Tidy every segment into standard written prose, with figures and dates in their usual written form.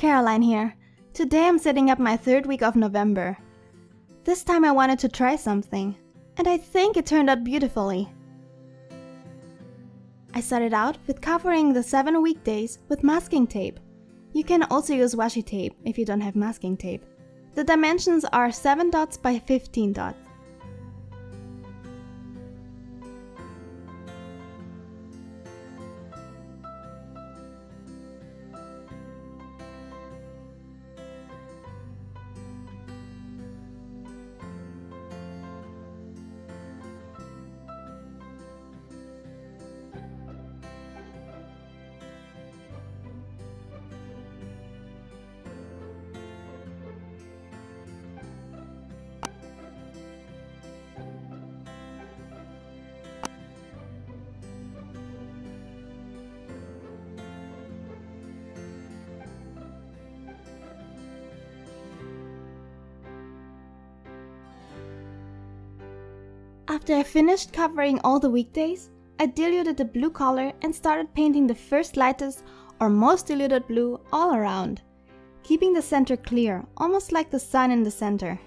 Caroline here. Today I'm setting up my third week of November. This time I wanted to try something, and I think it turned out beautifully. I started out with covering the 7 weekdays with masking tape. You can also use washi tape if you don't have masking tape. The dimensions are 7 dots by 15 dots. After I finished covering all the weekdays, I diluted the blue color and started painting the first lightest or most diluted blue all around, keeping the center clear, almost like the sun in the center.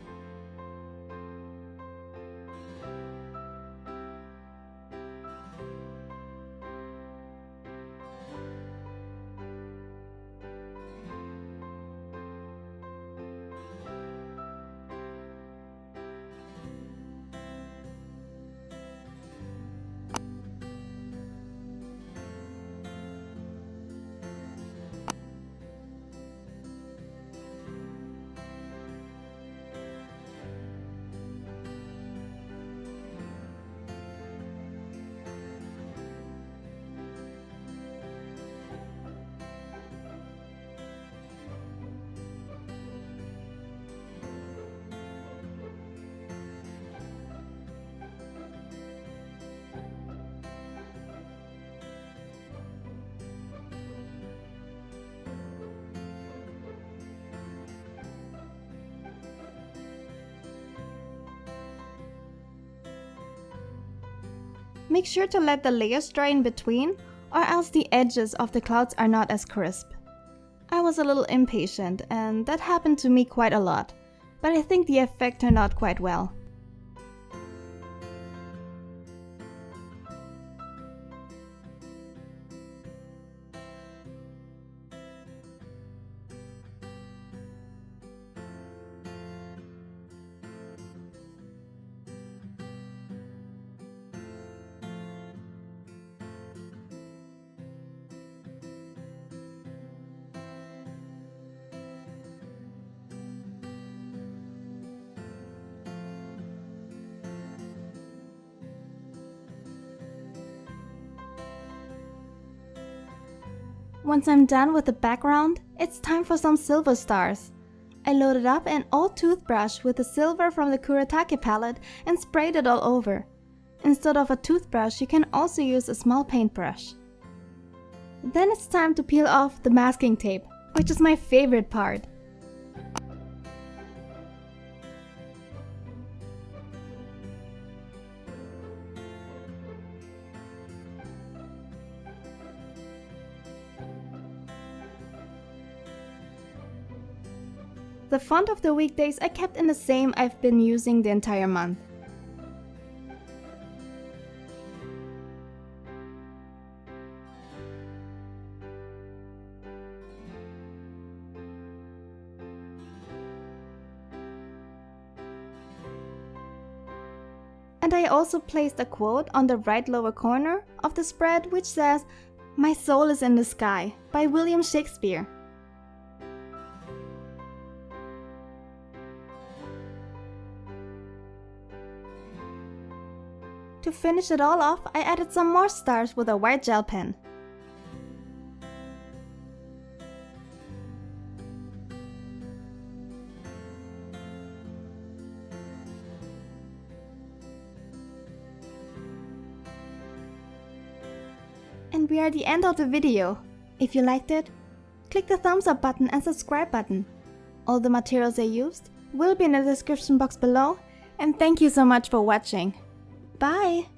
Make sure to let the layers dry in between, or else the edges of the clouds are not as crisp. I was a little impatient, and that happened to me quite a lot, but I think the effect turned out quite well. Once I'm done with the background, it's time for some silver stars. I loaded up an old toothbrush with the silver from the Kuretake palette and sprayed it all over. Instead of a toothbrush, you can also use a small paintbrush. Then it's time to peel off the masking tape, which is my favorite part. The font of the weekdays I kept in the same I've been using the entire month. And I also placed a quote on the right lower corner of the spread which says, "My soul is in the sky" by William Shakespeare. To finish it all off, I added some more stars with a white gel pen. And we are at the end of the video. If you liked it, click the thumbs up button and subscribe button. All the materials I used will be in the description box below, and thank you so much for watching. Bye!